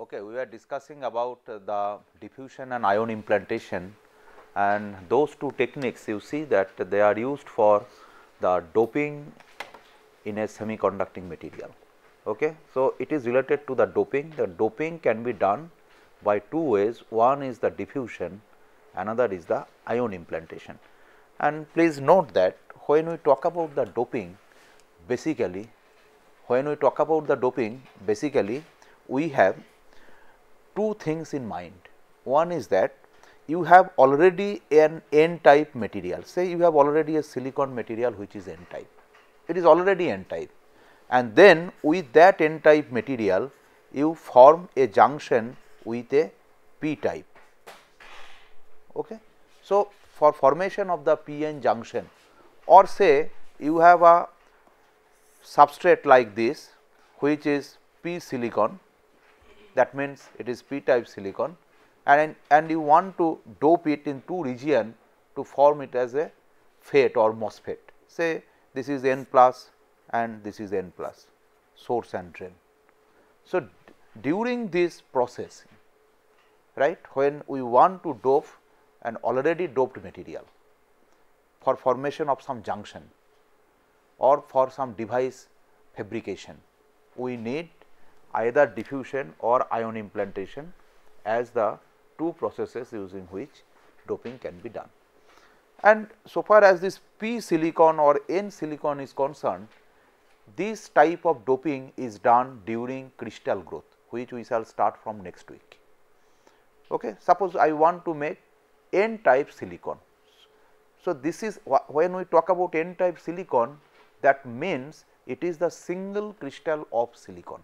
Okay, we were discussing about the diffusion and ion implantation, and those two techniques you see that they are used for the doping in a semiconducting material. Okay. So, it is related to the doping. The doping can be done by two ways. One is the diffusion, another is the ion implantation. And please note that when we talk about the doping, basically we have two things in mind. One is that you have already an n type material, say you have already a silicon material which is n type, it is already n type, and then with that n type material you form a junction with a p type. Okay. So, for formation of the p-n junction, or say you have a substrate like this which is p silicon, that means it is p type silicon, and you want to dope it in two region to form it as a FET or MOSFET. Say this is n plus and this is n plus, source and drain. So, during this process, right, when we want to dope an already doped material for formation of some junction or for some device fabrication, we need either diffusion or ion implantation as the two processes using which doping can be done. And so far as this p silicon or n silicon is concerned, this type of doping is done during crystal growth, which we shall start from next week. Okay. Suppose I want to make n type silicon. So, this is when we talk about n type silicon, that means it is the single crystal of silicon,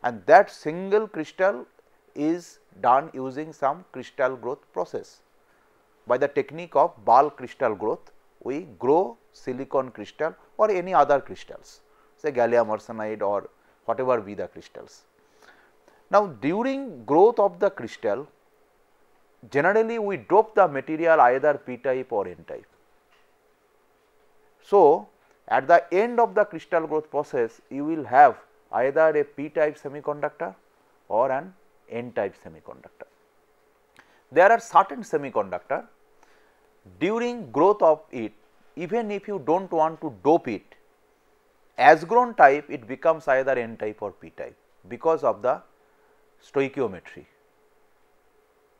and that single crystal is done using some crystal growth process. By the technique of bulk crystal growth, we grow silicon crystal or any other crystals, say gallium arsenide or whatever be the crystals. Now, during growth of the crystal, generally we dope the material either p type or n type. So, at the end of the crystal growth process, you will have either a p type semiconductor or an n type semiconductor. There are certain semiconductor, during growth of it, even if you do not want to dope it, as grown type it becomes either n type or p type because of the stoichiometry,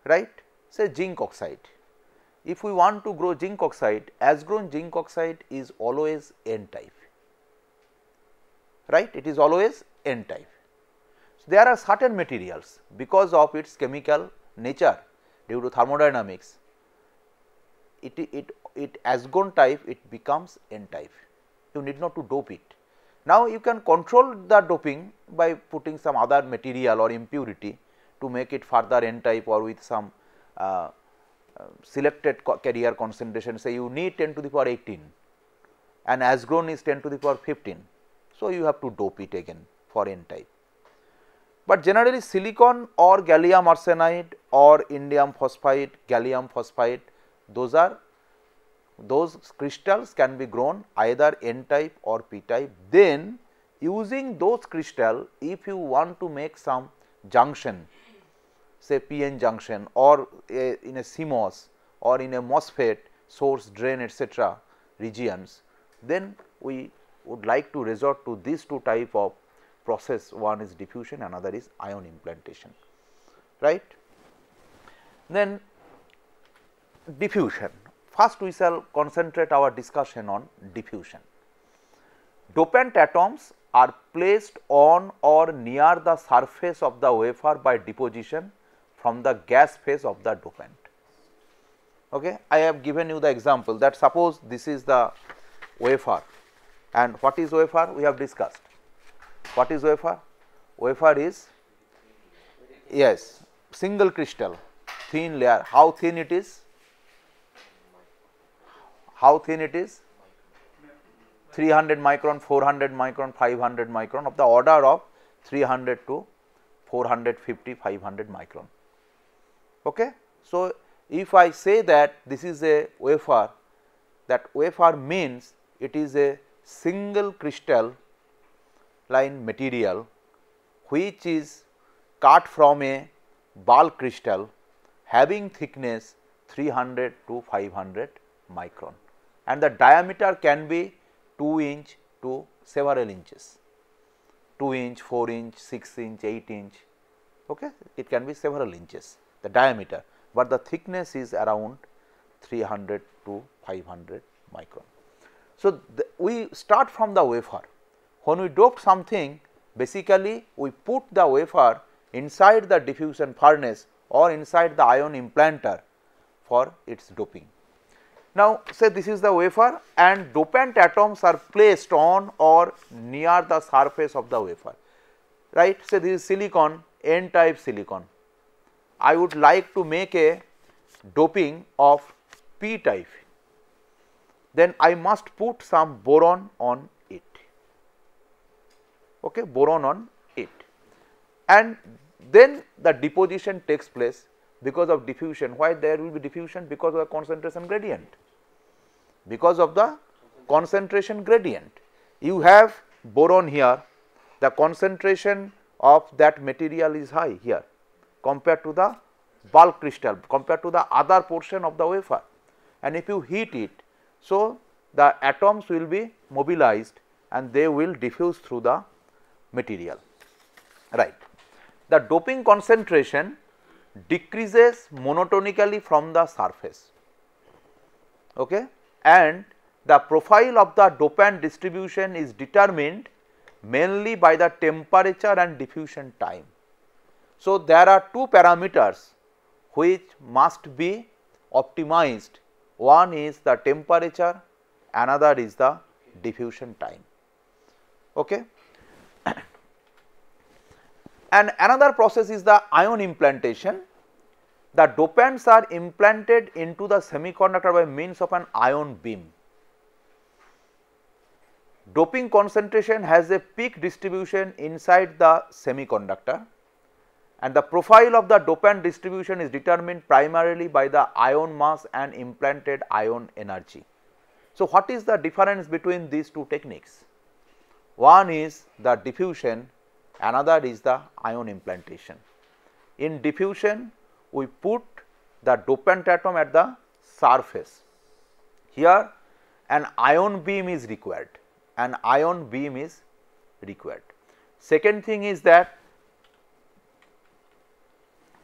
right. Say zinc oxide, if we want to grow zinc oxide, as grown zinc oxide is always n type, right, it is always n type. So, there are certain materials because of its chemical nature due to thermodynamics, it as grown type it becomes n type, you need not to dope it. Now, you can control the doping by putting some other material or impurity to make it further n type or with some selected carrier concentration, say you need 10 to the power 18 and as grown is 10 to the power 15. So, you have to dope it again for n type. But generally silicon or gallium arsenide or indium phosphide, gallium phosphide, those crystals can be grown either n type or p type. Then using those crystal, if you want to make some junction, say p-n junction or in a CMOS or in a MOSFET source drain etc. regions, then we would like to resort to these two type of process, one is diffusion, another is ion implantation, right. Then diffusion, first we shall concentrate our discussion on diffusion. Dopant atoms are placed on or near the surface of the wafer by deposition from the gas phase of the dopant. Okay. I have given you the example that suppose this is the wafer, and what is wafer we have discussed. What is wafer? Wafer is, yes, single crystal, thin layer. How thin it is? How thin it is? 300 micron, 400 micron, 500 micron, of the order of 300 to 450, 500 micron. Okay. So, if I say that this is a wafer, that wafer means it is a single crystal line material which is cut from a bulk crystal having thickness 300 to 500 micron, and the diameter can be 2 inch to several inches, 2 inch, 4 inch, 6 inch, 8 inch, okay. It can be several inches the diameter, but the thickness is around 300 to 500 micron. So, we start from the wafer. When we doped something, basically we put the wafer inside the diffusion furnace or inside the ion implanter for its doping. Now, say this is the wafer and dopant atoms are placed on or near the surface of the wafer, right. Say this is silicon, N type silicon. I would like to make a doping of P type, then I must put some boron on it, okay, boron on it, and then the deposition takes place because of diffusion. Why there will be diffusion? Because of the concentration gradient, because of the concentration gradient. You have boron here, the concentration of that material is high here compared to the bulk crystal, compared to the other portion of the wafer, and if you heat it, so the atoms will be mobilized and they will diffuse through the material, right. The doping concentration decreases monotonically from the surface, okay, and the profile of the dopant distribution is determined mainly by the temperature and diffusion time. So, there are two parameters which must be optimized, one is the temperature, another is the diffusion time, okay. And another process is the ion implantation. The dopants are implanted into the semiconductor by means of an ion beam. Doping concentration has a peak distribution inside the semiconductor, and the profile of the dopant distribution is determined primarily by the ion mass and implanted ion energy. So, what is the difference between these two techniques? One is the diffusion, another is the ion implantation. In diffusion, we put the dopant atom at the surface. Here an ion beam is required, an ion beam is required. Second thing is that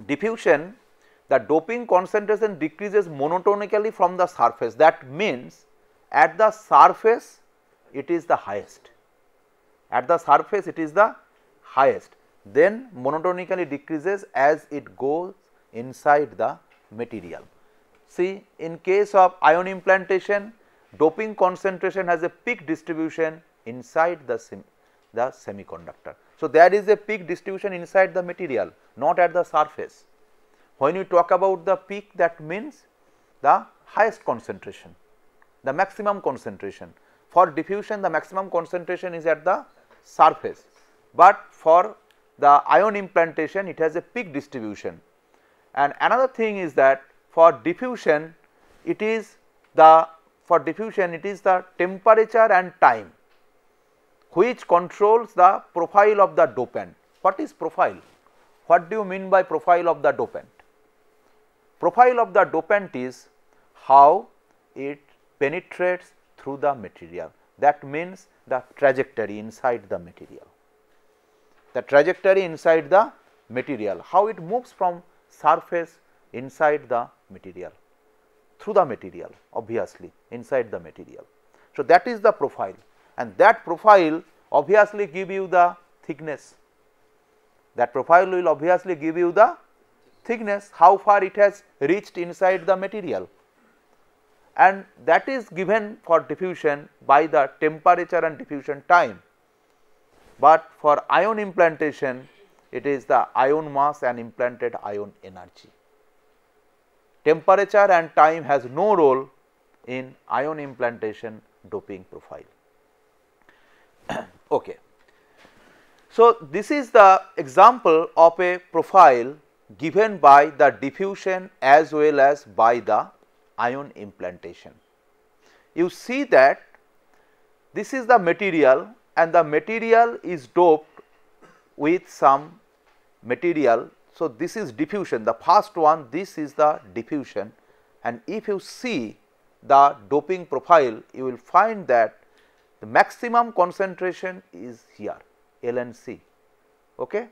diffusion, the doping concentration decreases monotonically from the surface. That means at the surface it is the highest, at the surface it is the highest, then monotonically decreases as it goes inside the material. See, in case of ion implantation, doping concentration has a peak distribution inside the semiconductor. So, there is a peak distribution inside the material, not at the surface. When you talk about the peak, that means the highest concentration, the maximum concentration. For diffusion, the maximum concentration is at the surface, but for the ion implantation it has a peak distribution. And another thing is that for diffusion it is the temperature and time which controls the profile of the dopant. What is profile? What do you mean by profile of the dopant? Profile of the dopant is how it penetrates through the material, that means the trajectory inside the material, the trajectory inside the material, how it moves from surface inside the material, through the material, obviously inside the material. So, that is the profile, and that profile obviously give you the thickness, that profile will obviously give you the thickness, how far it has reached inside the material, and that is given for diffusion by the temperature and diffusion time. But for ion implantation, it is the ion mass and implanted ion energy. Temperature and time has no role in ion implantation doping profile. Okay. So, this is the example of a profile given by the diffusion as well as by the ion implantation. You see that this is the material and the material is doped with some material. So, this is diffusion, the first one, this is the diffusion, and if you see the doping profile, you will find that the maximum concentration is here, L and C. Okay.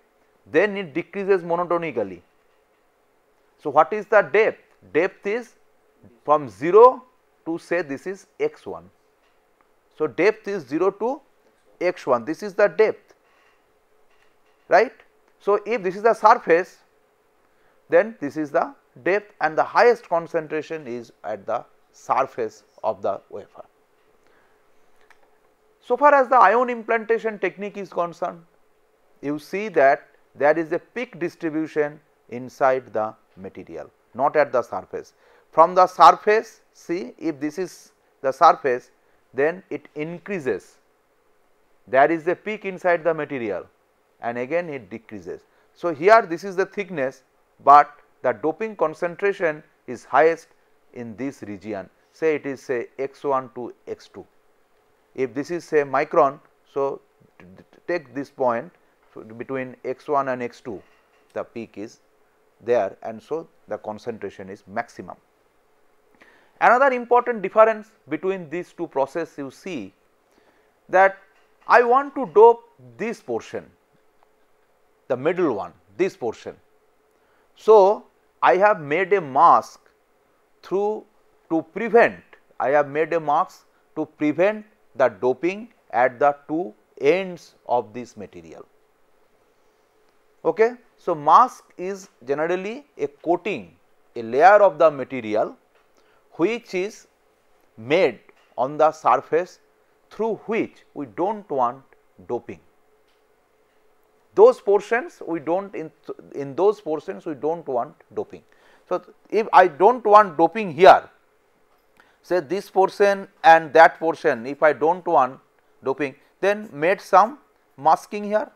Then it decreases monotonically. So, what is the depth? Depth is from 0 to say this is x1. So, depth is 0 to x1, this is the depth, right. So, if this is the surface, then this is the depth, and the highest concentration is at the surface of the wafer. So far as the ion implantation technique is concerned, you see that there is a peak distribution inside the material, not at the surface. From the surface, see, if this is the surface, then it increases, there is a peak inside the material and again it decreases. So, here this is the thickness, but the doping concentration is highest in this region, say it is say x1 to x2. If this is say micron, so take this point between x1 and x2, the peak is there, and so the concentration is maximum. Another important difference between these two processes, you see that I want to dope this portion, the middle one, this portion. So, I have made a mask to prevent, the doping at the two ends of this material. Okay. So, mask is generally a coating, a layer of the material which is made on the surface through which we do not want doping. Those portions we do not, in those portions we do not want doping. So, if I do not want doping here, say this portion and that portion, if I do not want doping, then made some masking here,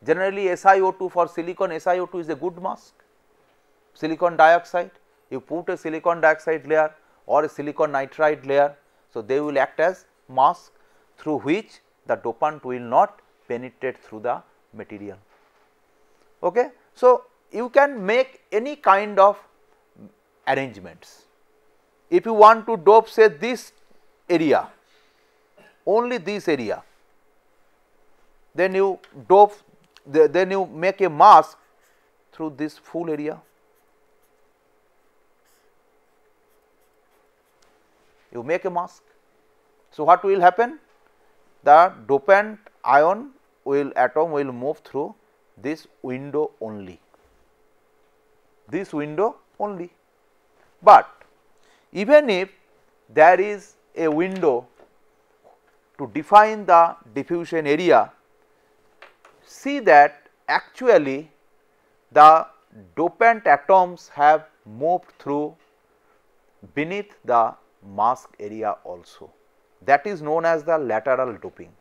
Generally SiO2, for silicon, SiO2 is a good mask. Silicon dioxide, you put a silicon dioxide layer or a silicon nitride layer, so they will act as mask through which the dopant will not penetrate through the material. Okay. So, you can make any kind of arrangements. If you want to dope say this area, only this area, then you dope, then you make a mask through this full area. You make a mask. So, what will happen? The dopant atom will move through this window only, but even if there is a window to define the diffusion area, see that actually the dopant atoms have moved through beneath the mask area also. That is known as the lateral doping.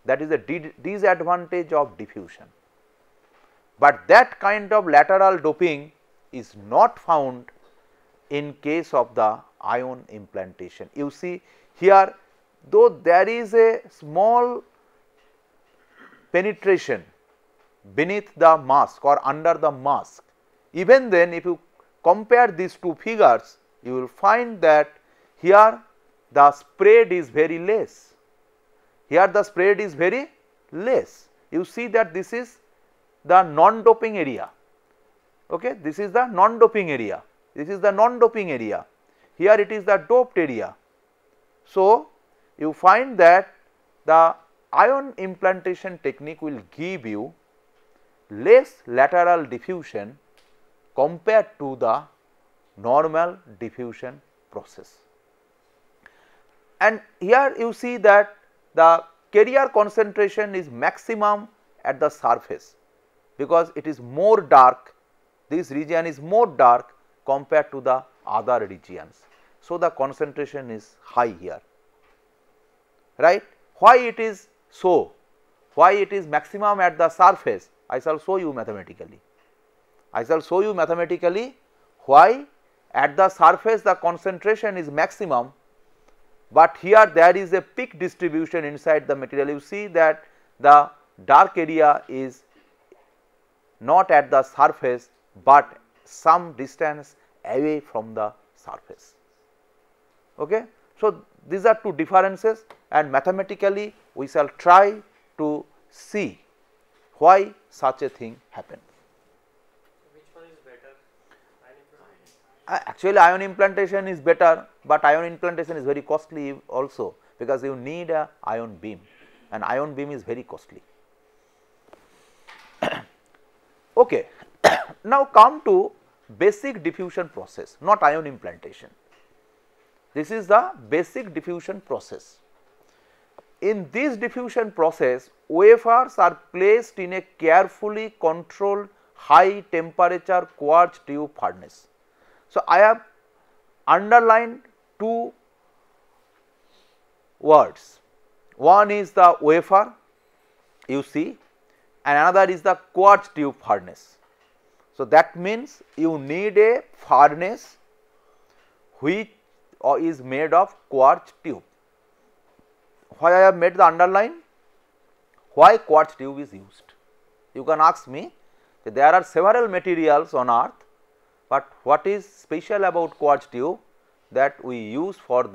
That is the disadvantage of diffusion, but that kind of lateral doping is not found in case of the ion implantation. You see here, though there is a small penetration beneath the mask or under the mask, even then if you compare these two figures, you will find that here the spread is very less. Here the spread is very less. You see that this is the non-doping area. Okay, this is the non-doping area. This is the non-doping area. Here it is the doped area. So, you find that the ion implantation technique will give you less lateral diffusion compared to the normal diffusion process. And here you see that the carrier concentration is maximum at the surface, because it is more dark, this region is more dark compared to the other regions. So, the concentration is high here, right. Why it is so? Why it is maximum at the surface? I shall show you mathematically. Why at the surface the concentration is maximum, but here there is a peak distribution inside the material. You see that the dark area is not at the surface, but some distance away from the surface. Okay. So, these are two differences, and mathematically we shall try to see why such a thing happened. Which one is better? Actually, ion implantation is better, but ion implantation is very costly also, because you need a ion beam, and ion beam is very costly. Okay. Now come to basic diffusion process, not ion implantation. This is the basic diffusion process. In this diffusion process, wafers are placed in a carefully controlled high temperature quartz tube furnace. So, I have underlined two words. One is the wafer, you see, and another is the quartz tube furnace. So, that means you need a furnace which is made of quartz tube. Why I have made the underline? Why quartz tube is used? You can ask me that there are several materials on earth, but what is special about quartz tube that we use for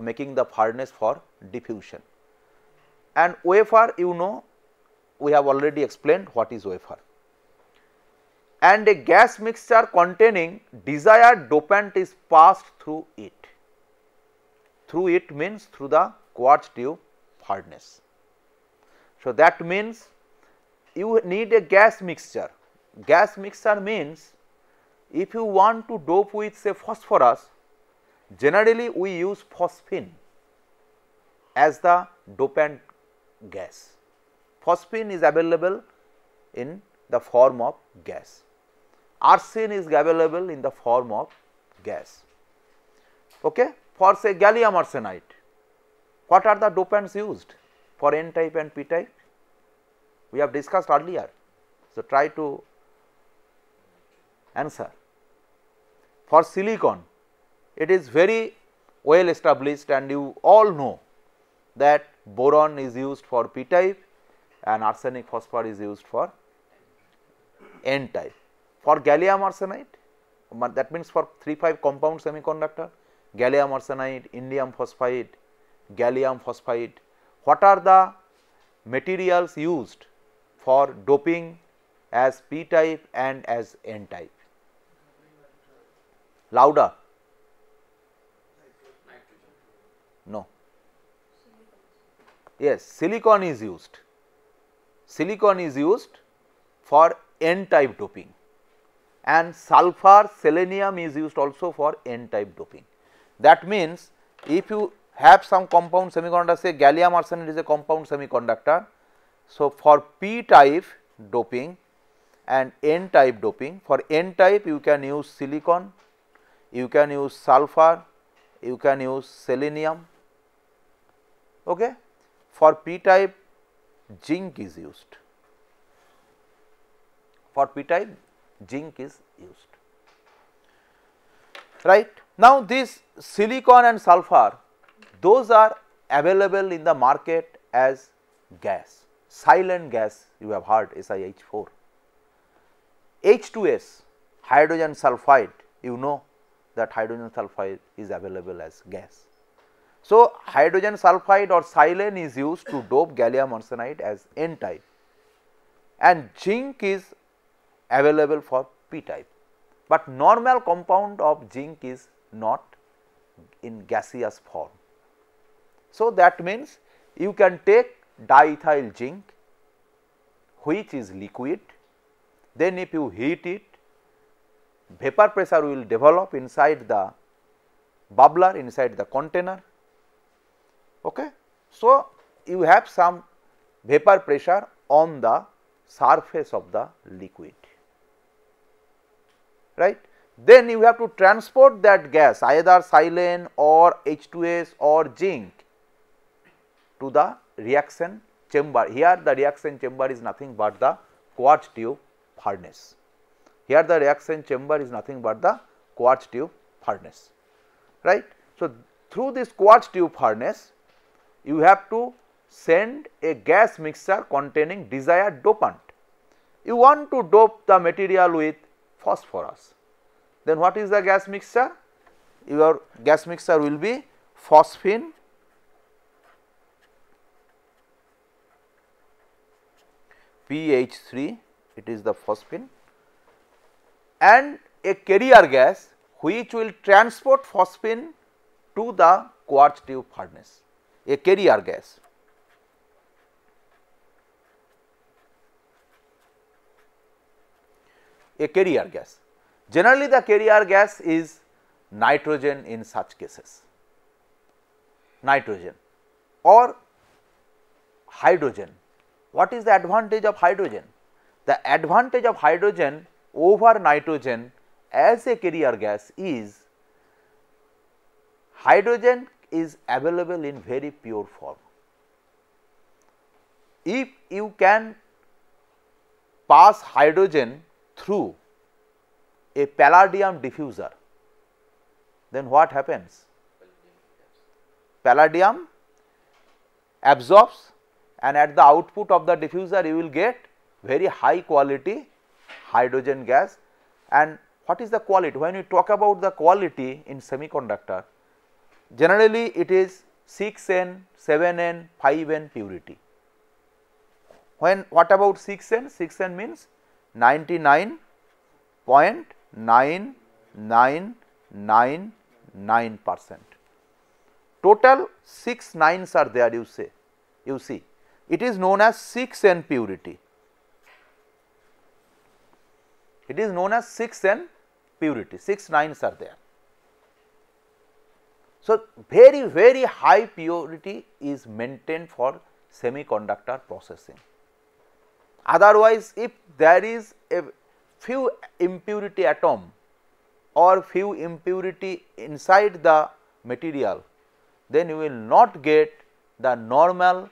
making the furnace for diffusion. And wafer, you know, we have already explained what is wafer. And a gas mixture containing desired dopant is passed through it. Through it means through the quartz tube furnace. So, that means you need a gas mixture. Gas mixture means if you want to dope with say phosphorus, generally we use phosphine as the dopant gas. Phosphine is available in the form of gas. Arsine is available in the form of gas. Okay. For say gallium arsenide, what are the dopants used for N type and P type? We have discussed earlier. So, try to answer. For silicon, it is very well established, and you all know that boron is used for P type and arsenic phosphide is used for N type. For gallium arsenide, that means for 3,5 compound semiconductor, gallium arsenide, indium phosphide, gallium phosphide, what are the materials used for doping as P type and as N type? Louder. No. Yes, silicon is used. Silicon is used for N type doping, and sulfur, selenium is used also for N type doping. That means, if you have some compound semiconductor, say gallium arsenide is a compound semiconductor. So, for P type doping and N type doping, for N type you can use silicon, you can use sulfur, you can use selenium. Okay. For P type, zinc is used. For P type, zinc is used. Right. Now, this silicon and sulfur, those are available in the market as gas, silent gas, you have heard SiH4. H2S, hydrogen sulfide, you know that hydrogen sulfide is available as gas. So, hydrogen sulfide or silane is used to dope gallium arsenide as N type, and zinc is available for P type, but normal compound of zinc is not in gaseous form. So, that means you can take diethyl zinc, which is liquid, then if you heat it, vapor pressure will develop inside the bubbler, inside the container. Okay. So, you have some vapor pressure on the surface of the liquid, right. Then you have to transport that gas, either silane or H2S or zinc, to the reaction chamber. Here the reaction chamber is nothing but the quartz tube furnace. Here the reaction chamber is nothing but the quartz tube furnace, right. So, through this quartz tube furnace, you have to send a gas mixture containing desired dopant. You want to dope the material with phosphorus. Then what is the gas mixture? Your gas mixture will be phosphine PH3, it is the phosphine, and a carrier gas which will transport phosphine to the quartz tube furnace, a carrier gas. A carrier gas. Generally the carrier gas is nitrogen in such cases, nitrogen or hydrogen. What is the advantage of hydrogen? The advantage of hydrogen over nitrogen as a carrier gas is hydrogen is available in very pure form. If you can pass hydrogen through a palladium diffuser, then what happens? Palladium absorbs, and at the output of the diffuser you will get very high quality hydrogen gas. And what is the quality? When we talk about the quality in semiconductor, generally it is 6N, 7N, 5N purity. When what about 6N? 6N means 99.9999%. Total 6 nines are there, you see. It is known as 6N purity. It is known as 6N purity, 6 nines are there. So, very high purity is maintained for semiconductor processing. Otherwise, if there is a few impurity atom or few impurity inside the material, then you will not get the normal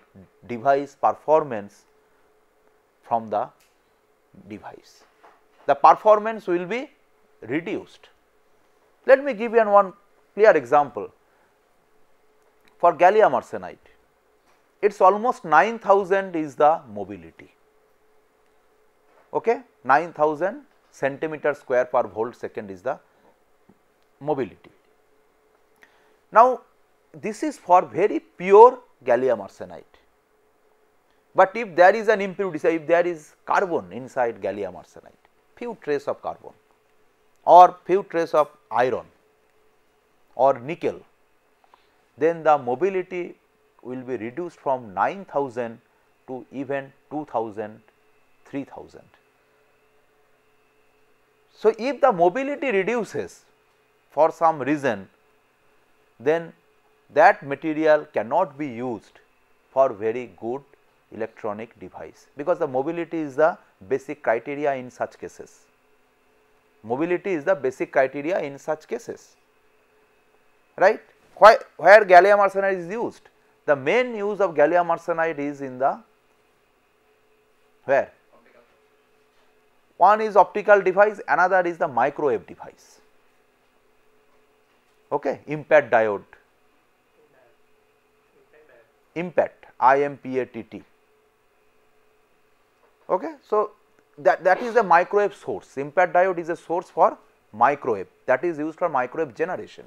device performance from the device. The performance will be reduced. Let me give you one clear example. For gallium arsenide, it is almost 9000 is the mobility, okay, 9000 centimeter square per volt second is the mobility. Now, this is for very pure gallium arsenide, but if there is an impurity, say if there is carbon inside gallium arsenide, few trace of carbon or few trace of iron or nickel, then the mobility will be reduced from 9000 to even 2000, 3000. So, if the mobility reduces for some reason, then that material cannot be used for very good electronic device, because the mobility is the basic criteria in such cases. Mobility is the basic criteria in such cases, right. Where gallium arsenide is used, the main use of gallium arsenide is in the where? One is optical device, another is the microwave device, okay, impact diode, impact, IMPATT. Okay. So, that is the microwave source. Impact diode is a source for microwave, that is used for microwave generation.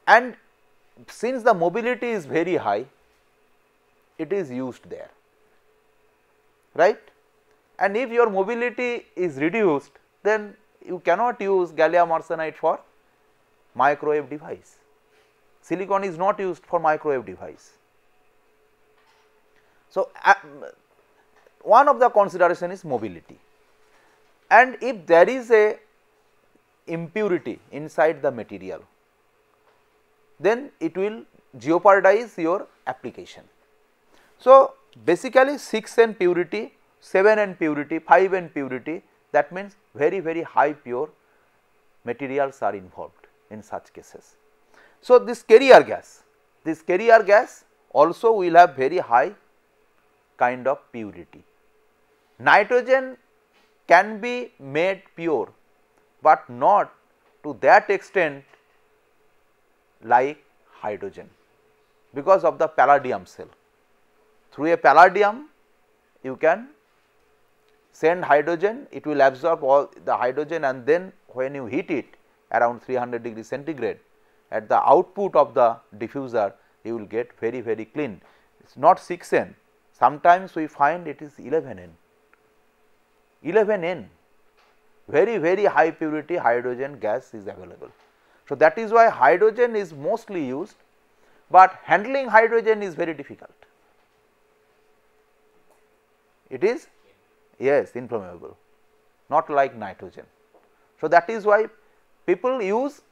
And since the mobility is very high, it is used there, right. And if your mobility is reduced, then you cannot use gallium arsenide for microwave device. Silicon is not used for microwave device. So, one of the consideration is mobility, and if there is a impurity inside the material, then it will jeopardize your application. So, basically 6N purity, 7N purity, 5N purity, that means very high pure materials are involved in such cases. So, this carrier gas also will have very high kind of purity. Nitrogen can be made pure, but not to that extent like hydrogen. because of the palladium cell. Through a palladium you can send hydrogen, it will absorb all the hydrogen, and then when you heat it around 300 degree centigrade, at the output of the diffuser you will get very clean. It is not 6N, sometimes we find it is 11N, 11N, very high purity hydrogen gas is available. So, that is why hydrogen is mostly used, but handling hydrogen is very difficult. It is, yes, inflammable, not like nitrogen. So, that is why people use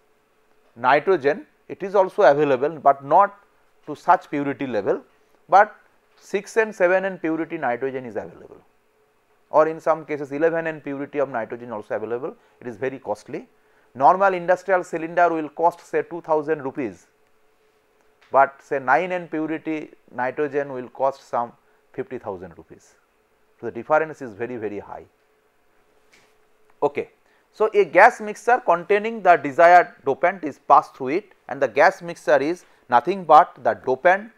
nitrogen, it is also available, but not to such purity level, but 6N, 7N purity nitrogen is available, or in some cases 11N purity of nitrogen also available. It is very costly. Normal industrial cylinder will cost say 2000 rupees, but say 9N purity nitrogen will cost some 50,000 rupees. So, the difference is very high. Okay. So, a gas mixture containing the desired dopant is passed through it, and the gas mixture is nothing but the dopant,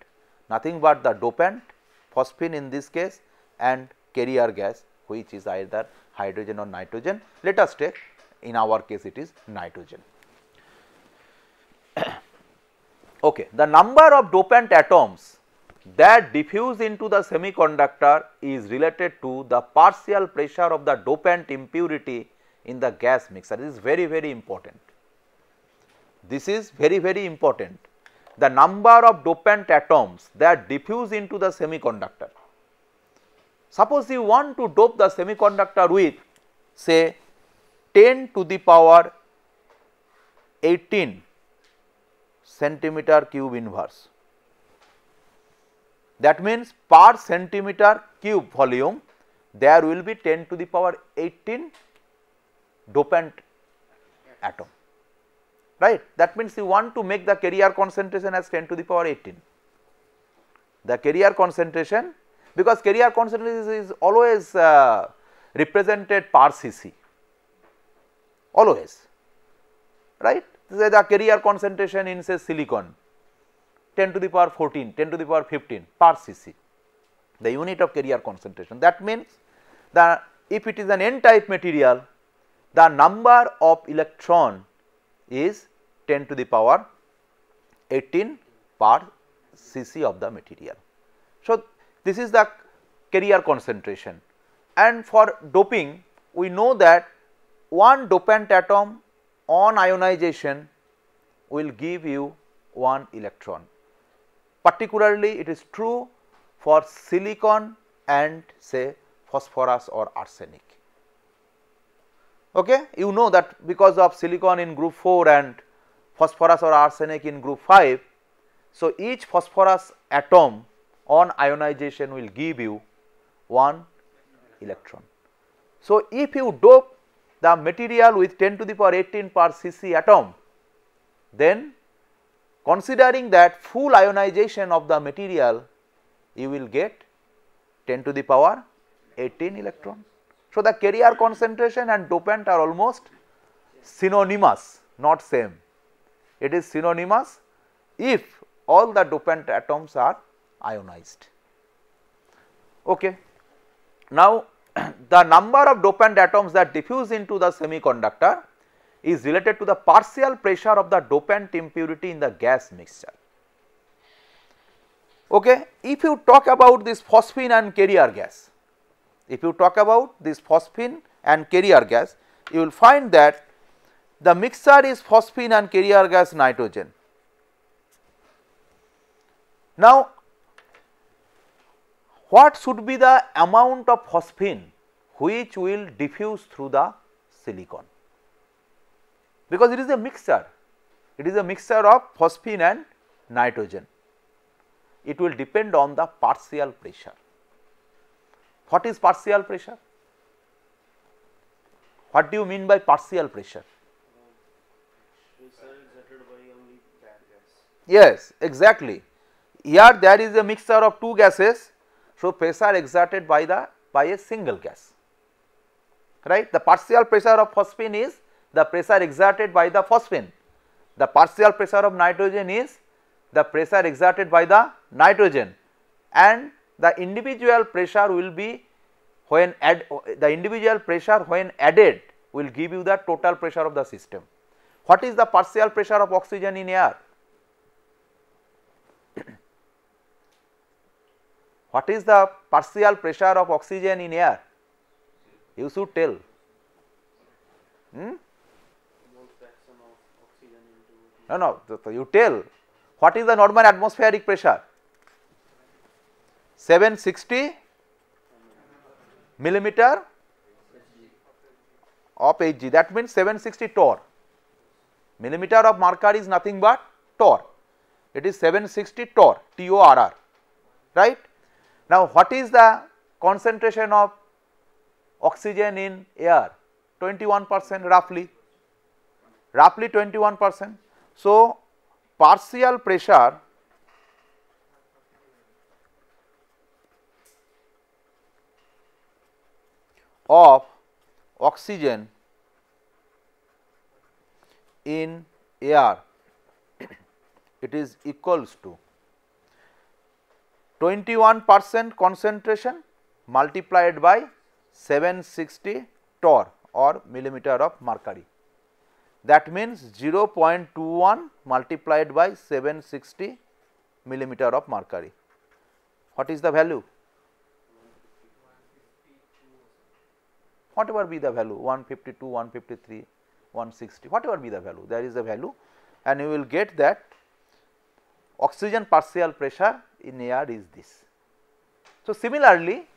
phosphine in this case, and carrier gas, which is either hydrogen or nitrogen. Let us take, in our case it is nitrogen. Okay. The number of dopant atoms that diffuse into the semiconductor is related to the partial pressure of the dopant impurity in the gas mixture. This is very important. This is very important. The number of dopant atoms that diffuse into the semiconductor. Suppose you want to dope the semiconductor with say 10 to the power 18 centimeter cube inverse. That means per centimeter cube volume there will be 10 to the power 18 dopant atom, right. That means you want to make the carrier concentration as 10 to the power 18. The carrier concentration, because carrier concentration is always represented per cc, always, right. Say the carrier concentration in say silicon 10 to the power 14, 10 to the power 15 per cc, the unit of carrier concentration. That means the if it is an N type material, the number of electron is 10 to the power 18 per cc of the material. So, this is the carrier concentration, and for doping we know that one dopant atom on ionization will give you 1 electron. Particularly it is true for silicon and say phosphorus or arsenic. Okay. You know that because of silicon in group 4 and phosphorus or arsenic in group 5. So, each phosphorus atom on ionization will give you 1 electron. So, if you dope the material with 10 to the power 18 per cc atom, then considering that full ionization of the material, you will get 10 to the power 18 electron. So, the carrier concentration and dopant are almost synonymous, not same. It is synonymous if all the dopant atoms are ionized. Okay. Now, the number of dopant atoms that diffuse into the semiconductor is related to the partial pressure of the dopant impurity in the gas mixture. Okay. If you talk about this phosphine and carrier gas, you will find that the mixture is phosphine and carrier gas nitrogen. Now, what should be the amount of phosphine which will diffuse through the silicon? Because it is a mixture, of phosphine and nitrogen. It will depend on the partial pressure. What is partial pressure? What do you mean by partial pressure? Yes, exactly. Here there is a mixture of two gases, so pressure exerted by a single gas, right. The partial pressure of phosphine is the pressure exerted by the phosphine. The partial pressure of nitrogen is the pressure exerted by the nitrogen, and the individual pressure will be when added will give you the total pressure of the system. What is the partial pressure of oxygen in air? What is the partial pressure of oxygen in air? You should tell. Mole fraction of oxygen into No, you tell. What is the normal atmospheric pressure? 760 millimeter of Hg, that means 760 torr. Millimeter of mercury is nothing but torr. It is 760 torr, TORR, right. Now, what is the concentration of oxygen in air? 21% roughly 21%. So, partial pressure of oxygen in air, it is equals to 21% concentration multiplied by 760 torr or millimeter of mercury. That means 0.21 multiplied by 760 millimeter of mercury. What is the value? Whatever be the value, 152, 153, 160, whatever be the value, there is a value, and you will get that oxygen partial pressure in air is this. So, similarly,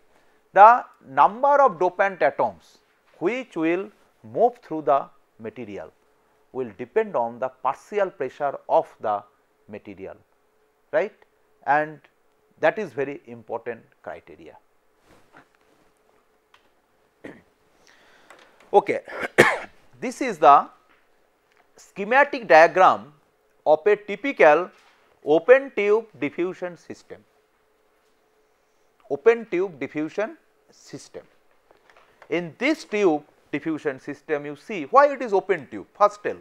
the number of dopant atoms which will move through the material will depend on the partial pressure of the material, right, and that is very important criteria. Okay. This is the schematic diagram of a typical open tube diffusion system. Open tube diffusion system. In this tube diffusion system, you see why it is open tube. First tell,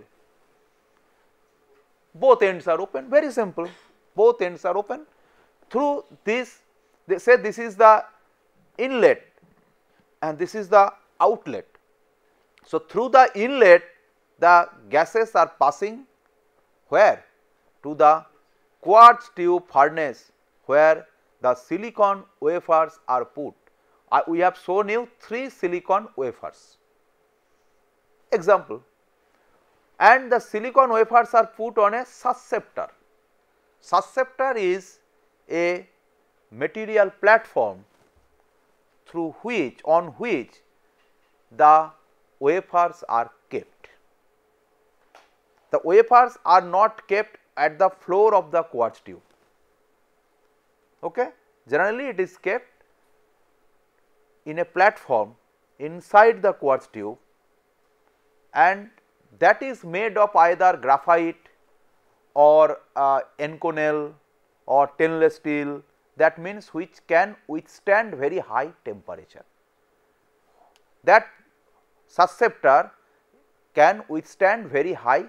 both ends are open, very simple, both ends are open. Through this, they say this is the inlet and this is the outlet. So, through the inlet the gases are passing where? To the quartz tube furnace where the silicon wafers are put. We have shown you 3 silicon wafers example, and the silicon wafers are put on a susceptor. Susceptor is a material platform through which, on which the wafers are kept. The wafers are not kept at the floor of the quartz tube. Okay. Generally, it is kept in a platform inside the quartz tube, and that is made of either graphite or Inconel or stainless steel, that means which can withstand very high temperature. That susceptor can withstand very high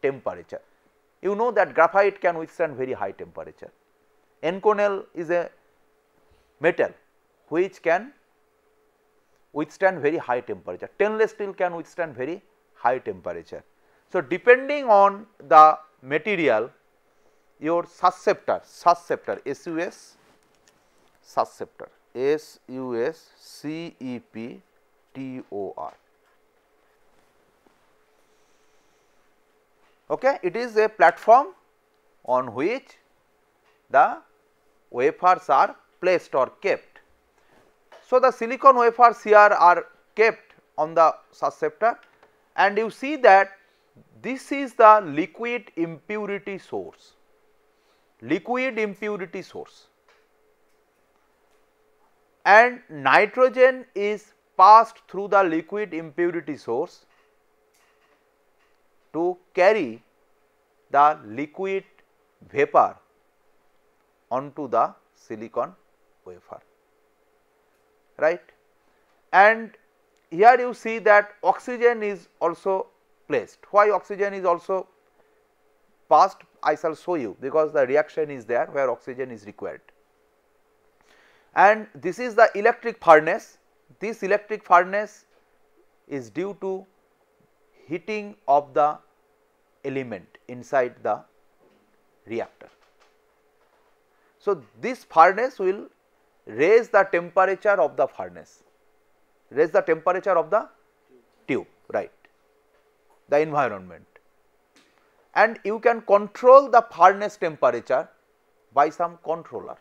temperature. You know that graphite can withstand very high temperature. Inconel is a metal which can withstand very high temperature. Stainless steel can withstand very high temperature. So, depending on the material, your susceptor susceptor okay, it is a platform on which the wafers are placed or kept. So, the silicon wafers here are kept on the susceptor, and you see that this is the liquid impurity source, and nitrogen is passed through the liquid impurity source to carry the liquid vapor onto the silicon wafer, right. And here you see that oxygen is also placed. Why oxygen is also past I shall show you, because the reaction is there where oxygen is required. And this is the electric furnace. This electric furnace is due to heating of the element inside the reactor. So, this furnace will raise the temperature of the furnace, raise the temperature of the tube, right, the environment, and you can control the furnace temperature by some controller.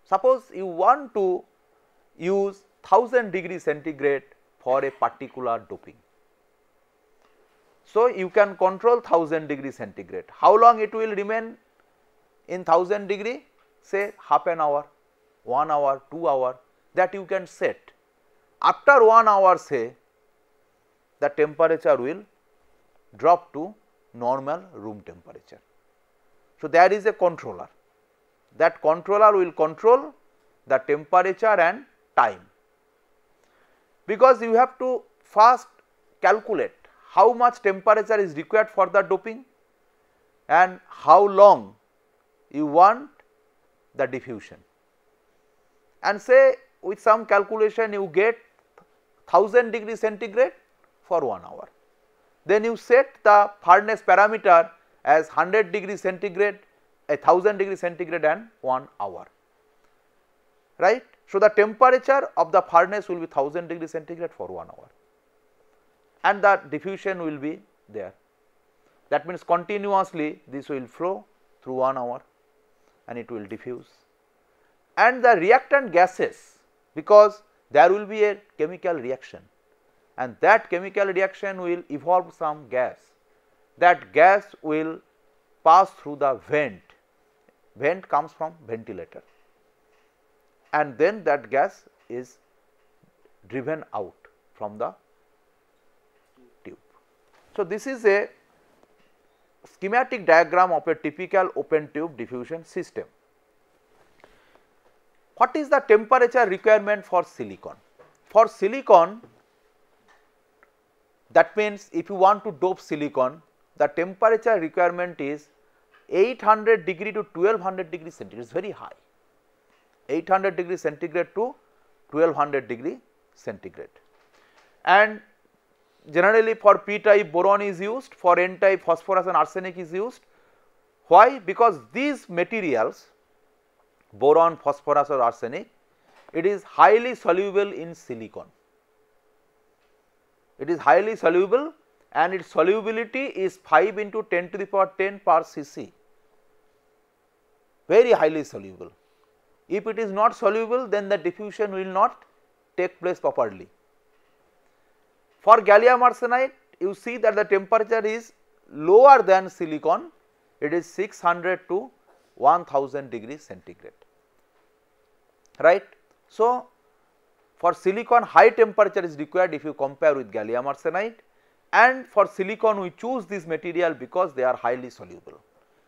Suppose you want to use 1000 degree centigrade for a particular doping. So, you can control 1000 degree centigrade. How long it will remain in 1000 degree? Say half an hour, 1 hour, 2 hour, that you can set. After 1 hour, say, the temperature will drop to normal room temperature. So, there is a controller. That controller will control the temperature and time, because you have to first calculate how much temperature is required for the doping and how long you want the diffusion, and say with some calculation you get 1000 degree centigrade for 1 hour. Then you set the furnace parameter as 100 degree centigrade, 1000 degree centigrade and 1 hour, right. So, the temperature of the furnace will be 1000 degree centigrade for 1 hour, and the diffusion will be there. That means continuously this will flow through 1 hour and it will diffuse. And the reactant gases, because there will be a chemical reaction, and that chemical reaction will evolve some gas. That gas will pass through the vent. Vent comes from ventilator, and then that gas is driven out from the tube. So, this is a schematic diagram of a typical open tube diffusion system. What is the temperature requirement for silicon? For silicon, that means if you want to dope silicon, the temperature requirement is 800 degree to 1200 degree centigrade, it is very high, 800 degree centigrade to 1200 degree centigrade. And generally for p type boron is used, for n type phosphorus and arsenic is used. Why? Because these materials, boron, phosphorus or arsenic, it is highly soluble in silicon. It is highly soluble and its solubility is 5 into 10 to the power 10 per cc, very highly soluble. If it is not soluble, then the diffusion will not take place properly. For gallium arsenide, you see that the temperature is lower than silicon, it is 600 to 1000 degree centigrade, right. So, for silicon high temperature is required if you compare with gallium arsenide, and for silicon we choose this material because they are highly soluble.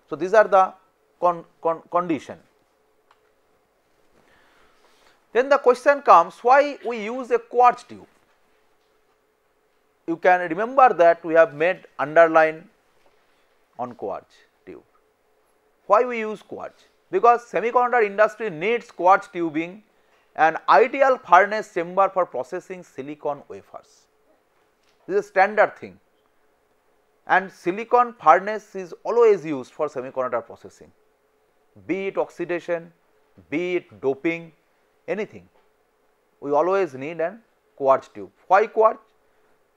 So, these are the condition. Then the question comes, why we use a quartz tube? You can remember that we have made underline on quartz tube. Why we use quartz? Because semiconductor industry needs quartz tubing, an ideal furnace chamber for processing silicon wafers. This is a standard thing, and silicon furnace is always used for semiconductor processing, be it oxidation, be it doping, anything. We always need an quartz tube. Why quartz?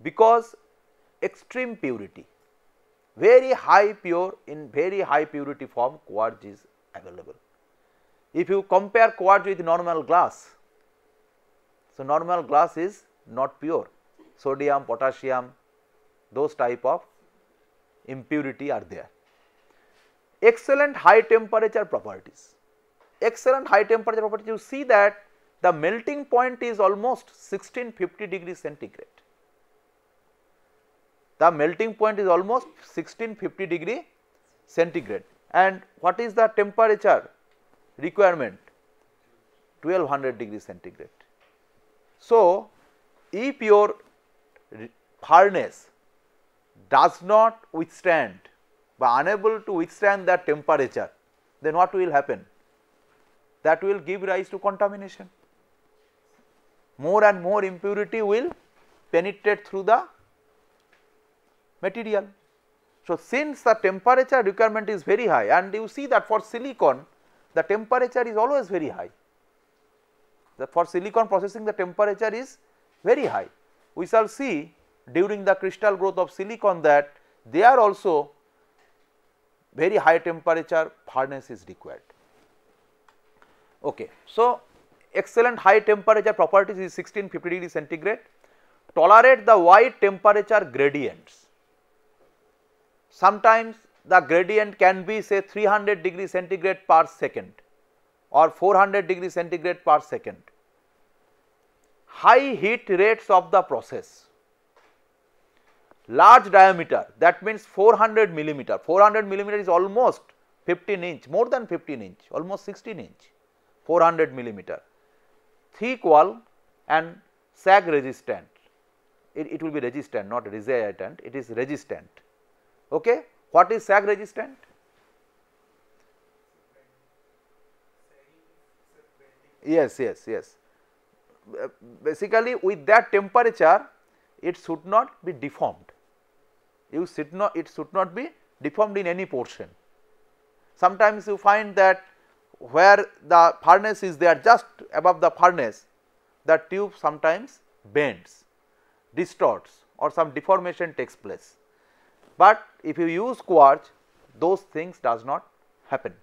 Because extreme purity, very high pure, in very high purity form quartz is available. If you compare quartz with normal glass, so normal glass is not pure, sodium, potassium, those type of impurity are there. Excellent high temperature properties. Excellent high temperature properties, you see that the melting point is almost 1650 degree centigrade. The melting point is almost 1650 degree centigrade, and what is the temperature requirement? 1200 degree centigrade. So, if your furnace does not withstand but unable to withstand that temperature, then what will happen? That will give rise to contamination. More and more impurity will penetrate through the material. So, since the temperature requirement is very high, and you see that for silicon the temperature is always very high. For silicon processing the temperature is very high. We shall see during the crystal growth of silicon that there also very high temperature furnace is required. Okay. So, excellent high temperature properties is 1650 degree centigrade, tolerate the wide temperature gradients. Sometimes the gradient can be say 300 degree centigrade per second or 400 degree centigrade per second. High heat rates of the process, large diameter, that means 400 millimeter, 400 millimeter is almost 15 inch, more than 15 inch, almost 16 inch, 400 millimeter, thick wall and sag resistant, it will be resistant, not resistant, it is resistant. Okay. What is sag resistant? Yes. Basically with that temperature it should not be deformed, it should not be deformed in any portion. Sometimes you find that where the furnace is there, just above the furnace the tube sometimes bends, distorts, or some deformation takes place. But if you use quartz, those things does not happen.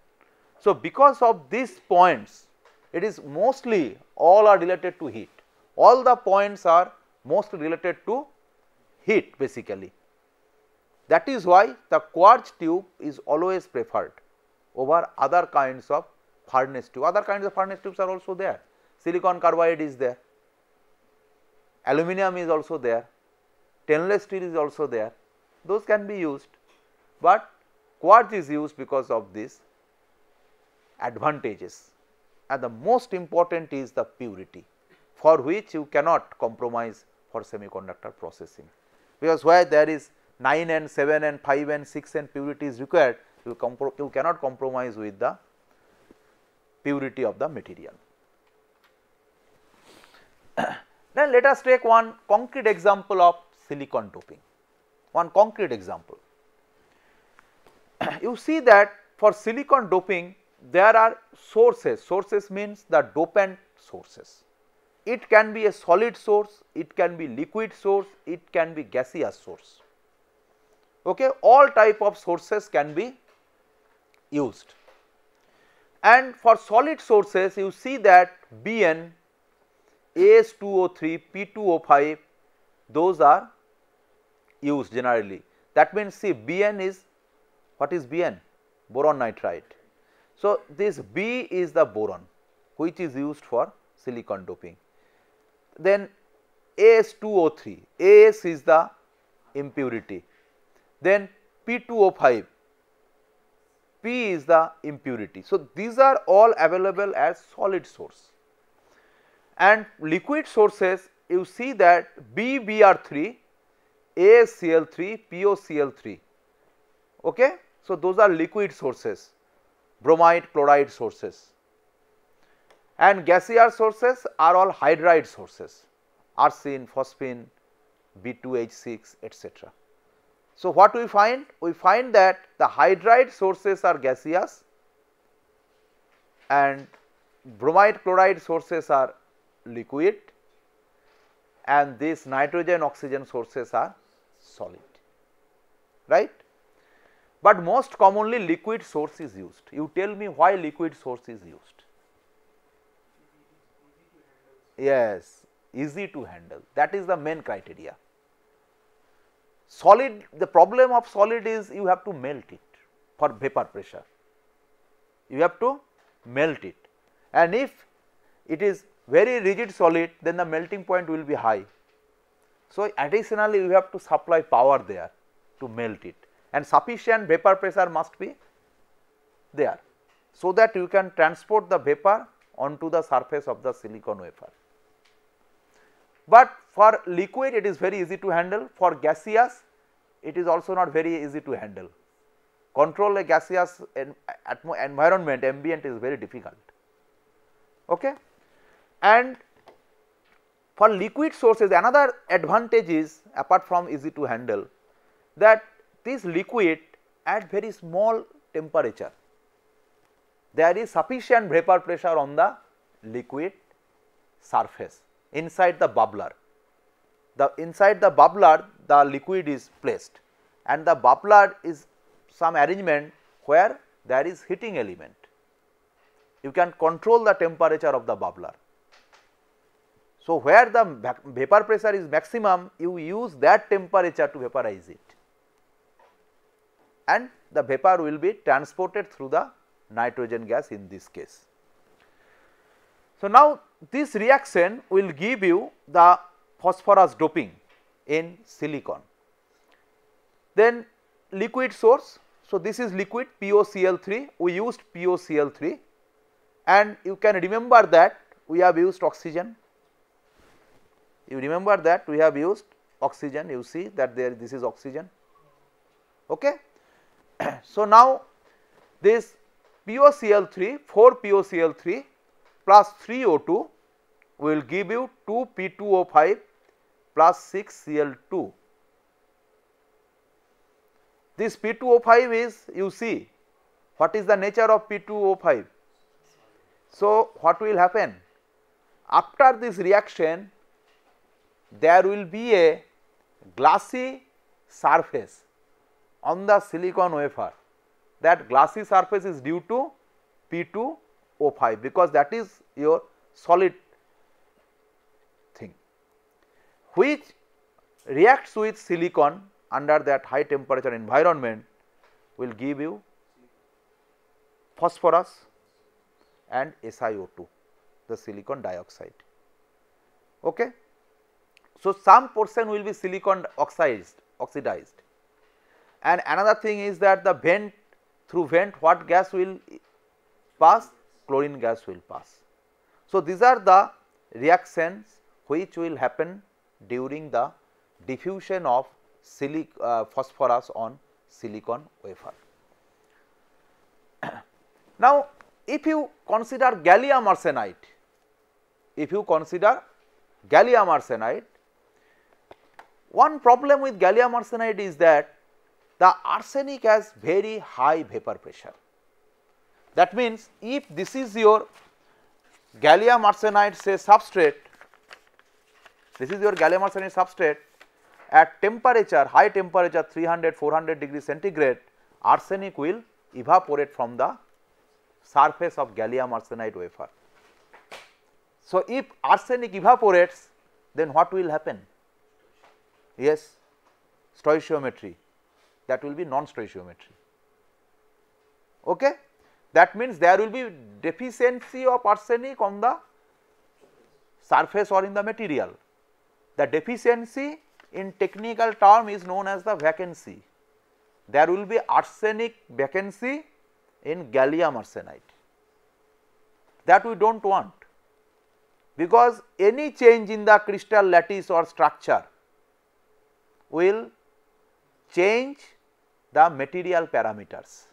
So, because of these points, it is mostly all are related to heat, all the points are mostly related to heat basically. That is why the quartz tube is always preferred over other kinds of furnace tube. Other kinds of furnace tubes are also there, silicon carbide is there, aluminum is also there, stainless steel is also there, those can be used, but quartz is used because of these advantages, and the most important is the purity, for which you cannot compromise for semiconductor processing, because where there is 9 and 7 and 5 and 6 and purity is required, you cannot compromise with the purity of the material. Then let us take one concrete example of silicon doping. One concrete example. You see that for silicon doping there are sources, sources means the dopant sources. It can be a solid source, it can be liquid source, it can be gaseous source. Okay, all type of sources can be used. And for solid sources you see that Bn, As2O3, P2O5, those are used generally. That means see Bn is, what is Bn? Boron nitride. So, this B is the boron which is used for silicon doping. Then As2O3, As is the impurity. Then P2O5, P is the impurity. So, these are all available as solid source. And liquid sources you see that BBr3, AsCl3, PoCl3. Okay? So, those are liquid sources, bromide, chloride sources, and gaseous sources are all hydride sources, arsine, phosphine, B2H6, etc. So, what we find? We find that the hydride sources are gaseous and bromide, chloride sources are liquid, and these nitrogen, oxygen sources are solid, right. But most commonly liquid source is used. You tell me why liquid source is used? Yes, easy to handle, that is the main criteria. Solid, the problem of solid is you have to melt it for vapor pressure, you have to melt it, and if it is very rigid solid then the melting point will be high. So, additionally you have to supply power there to melt it, and sufficient vapor pressure must be there, so that you can transport the vapor onto the surface of the silicon wafer. But for liquid it is very easy to handle, for gaseous it is also not very easy to handle. control a gaseous environment, ambient, is very difficult. Okay? And for liquid sources, another advantage is, apart from easy to handle, that this liquid at very small temperature, there is sufficient vapor pressure on the liquid surface inside the bubbler. Inside the bubbler, the liquid is placed, and the bubbler is some arrangement where there is heating element. You can control the temperature of the bubbler. So, where the vapor pressure is maximum, you use that temperature to vaporize it, and the vapor will be transported through the nitrogen gas in this case. So, now this reaction will give you the phosphorus doping in silicon. Then liquid source. So, this is liquid POCl3, we used POCl3, and you can remember that we have used oxygen. You remember that we have used oxygen, you see that there this is oxygen. Okay. So, now this POCl3, 4 POCl3 plus 3 O2 will give you 2 P2O5 plus 6 Cl2. This P2O5 is, you see, what is the nature of P2O5? So, what will happen? After this reaction, there will be a glassy surface on the silicon wafer. That glassy surface is due to P2O5, because that is your solid thing, which reacts with silicon under that high temperature environment, will give you phosphorus and SiO2, the silicon dioxide. Okay. So, some portion will be silicon oxidized, and another thing is that the vent, through vent what gas will pass? Chlorine gas will pass. So, these are the reactions which will happen during the diffusion of phosphorus on silicon wafer. Now, if you consider gallium arsenide, one problem with gallium arsenide is that the arsenic has very high vapor pressure. That means, if this is your gallium arsenide say substrate, this is your gallium arsenide substrate, at temperature, high temperature 300-400 degree centigrade, arsenic will evaporate from the surface of gallium arsenide wafer. So, if arsenic evaporates, then what will happen? Yes, stoichiometry, that will be non-stoichiometry. Okay? That means there will be deficiency of arsenic on the surface or in the material. The deficiency in technical term is known as the vacancy. There will be arsenic vacancy in gallium arsenide. That we do not want, because any change in the crystal lattice or structure will change the material parameters.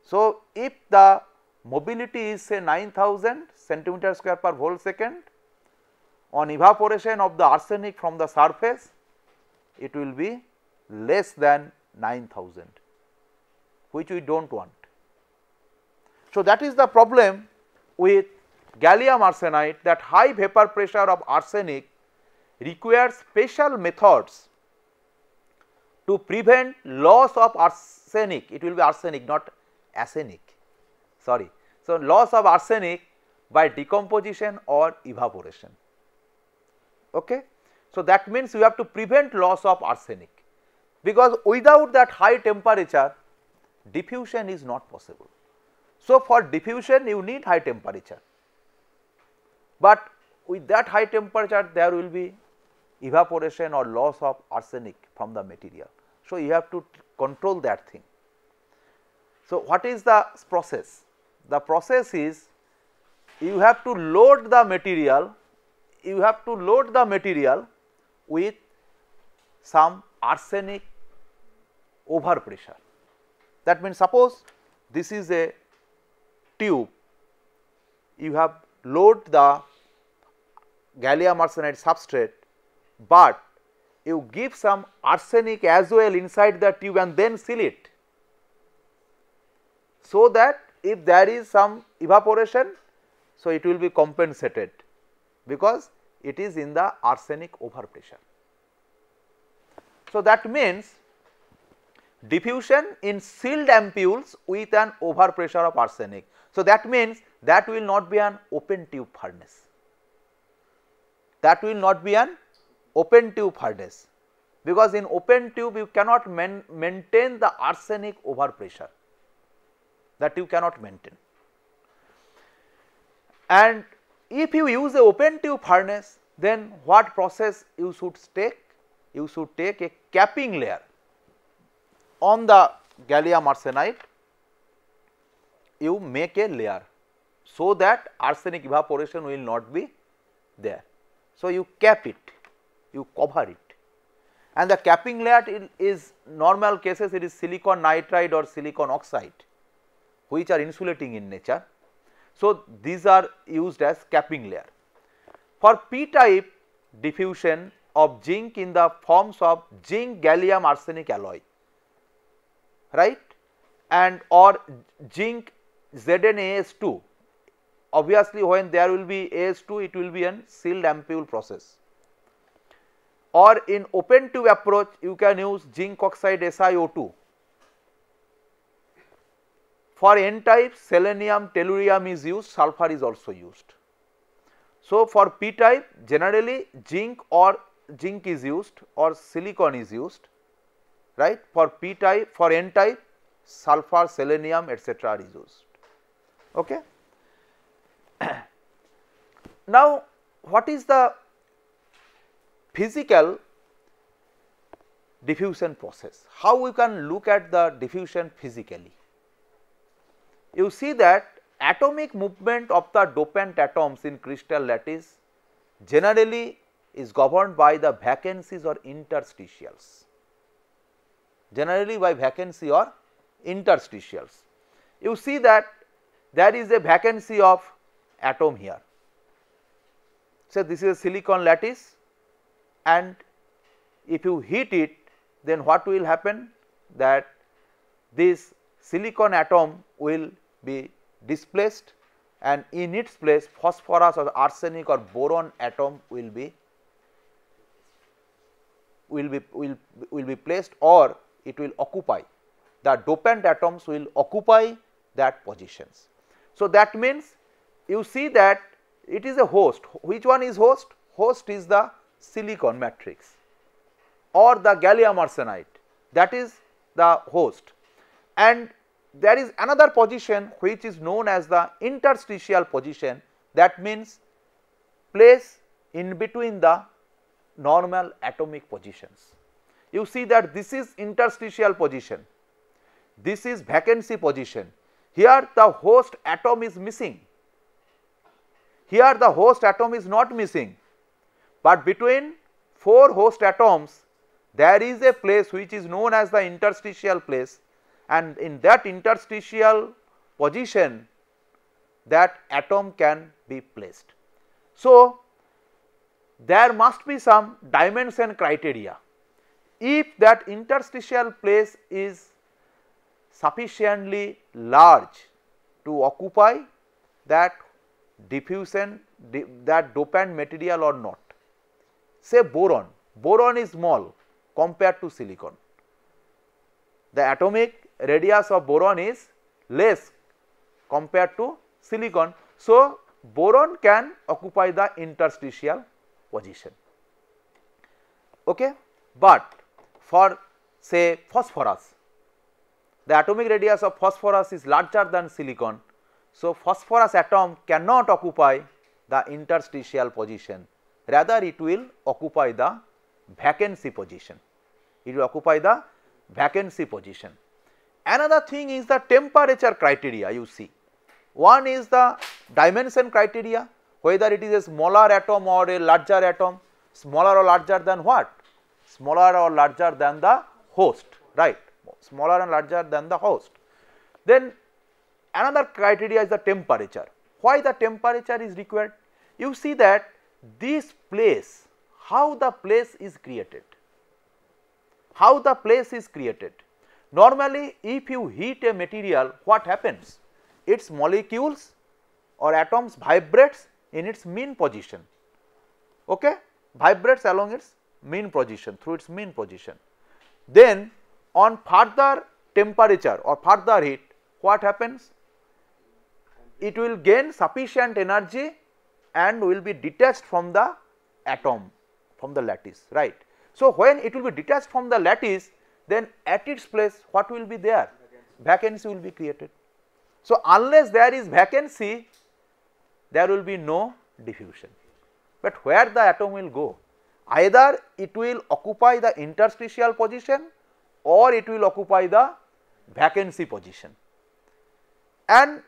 So, if the mobility is say 9000 centimeter square per whole second, on evaporation of the arsenic from the surface, it will be less than 9000, which we do not want. So, that is the problem with gallium arsenide, that high vapor pressure of arsenic requires special methods to prevent loss of arsenic. It will be arsenic, not arsenic, sorry. So, loss of arsenic by decomposition or evaporation. Okay. So, that means you have to prevent loss of arsenic, because without that high temperature diffusion is not possible. So, for diffusion you need high temperature, but with that high temperature there will be evaporation or loss of arsenic from the material. So, you have to control that thing. So, what is the process? The process is, you have to load the material, with some arsenic overpressure. That means, suppose this is a tube, you have load the gallium arsenide substrate, but you give some arsenic as well inside the tube and then seal it, so that if there is some evaporation, so it will be compensated, because it is in the arsenic overpressure. So, that means diffusion in sealed ampules with an overpressure of arsenic. So, that means that will not be an open tube furnace, that will not be an open tube furnace, because in open tube you cannot maintain the arsenic overpressure, that you cannot maintain. And if you use a open tube furnace, then what process you should take? You should take a capping layer on the gallium arsenide, you make a layer, so that arsenic evaporation will not be there. So, you cap it, you cover it, and the capping layer is normal cases, it is silicon nitride or silicon oxide, which are insulating in nature. So, these are used as capping layer. For p-type diffusion of zinc in the forms of zinc gallium arsenic alloy, right, and or zinc ZnAs2, obviously when there will be AS2, it will be an sealed ampule process, or in open tube approach you can use zinc oxide SiO2. For n-type, selenium, tellurium is used, sulfur is also used. So, for p-type generally zinc is used or silicon is used, right. For p-type, for n-type sulfur, selenium, etc. is used. Okay. Now, what is the physical diffusion process? How we can look at the diffusion physically? You see that atomic movement of the dopant atoms in crystal lattice generally is governed by the vacancies or interstitials, generally by vacancy or interstitials. You see that there is a vacancy of atom here. So, this is a silicon lattice, and if you heat it, then what will happen? That this silicon atom will be displaced, and in its place phosphorus or arsenic or boron atom will be placed, or it will occupy, the dopant atoms will occupy that positions. So, that means you see that it is a host. Which one is host? Host is the silicon matrix or the gallium arsenide, that is the host, and there is another position which is known as the interstitial position, that means place in between the normal atomic positions. You see that this is interstitial position, this is vacancy position. Here the host atom is missing, here the host atom is not missing, but between 4 host atoms there is a place which is known as the interstitial place, and in that interstitial position that atom can be placed. So, there must be some dimension criteria. If that interstitial place is sufficiently large to occupy that diffusion, that dopant material or not. Say boron, boron is small compared to silicon, the atomic radius of boron is less compared to silicon. So, boron can occupy the interstitial position. Okay. But for say phosphorus, the atomic radius of phosphorus is larger than silicon. So, phosphorus atom cannot occupy the interstitial position, rather it will occupy the vacancy position, it will occupy the vacancy position. Another thing is the temperature criteria. You see, one is the dimension criteria, whether it is a smaller atom or a larger atom, smaller or larger than what? Smaller or larger than the host, right, smaller and larger than the host. Then another criteria is the temperature. Why the temperature is required? You see that this place, how the place is created. How the place is created. Normally, if you heat a material, what happens? Its molecules or atoms vibrates in its mean position, okay? Vibrates along its mean position, through its mean position. Then on further temperature or further heat, what happens? It will gain sufficient energy and will be detached from the atom, from the lattice, right. So, when it will be detached from the lattice, then at its place what will be there? Vacancy will be created. So, unless there is vacancy, there will be no diffusion. But where the atom will go? Either it will occupy the interstitial position or it will occupy the vacancy position. And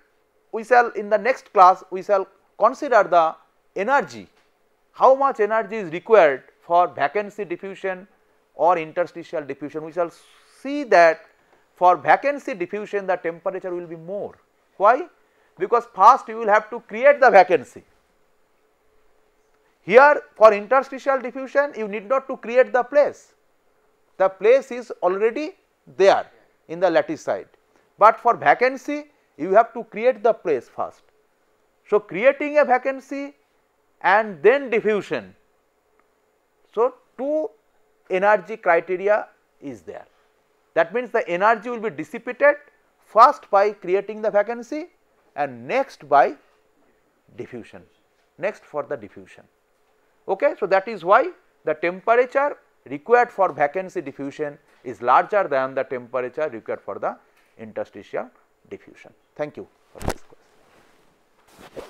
we shall, in the next class, we shall consider the energy, how much energy is required for vacancy diffusion or interstitial diffusion. We shall see that for vacancy diffusion the temperature will be more. Why? Because first you will have to create the vacancy. Here for interstitial diffusion you need not to create the place. The place is already there in the lattice side, but for vacancy you have to create the place first. So, creating a vacancy and then diffusion. So, two energy criteria is there. That means the energy will be dissipated first by creating the vacancy and next by diffusion, next for the diffusion. Okay. So, that is why the temperature required for vacancy diffusion is larger than the temperature required for the interstitial diffusion. Thank you for this class.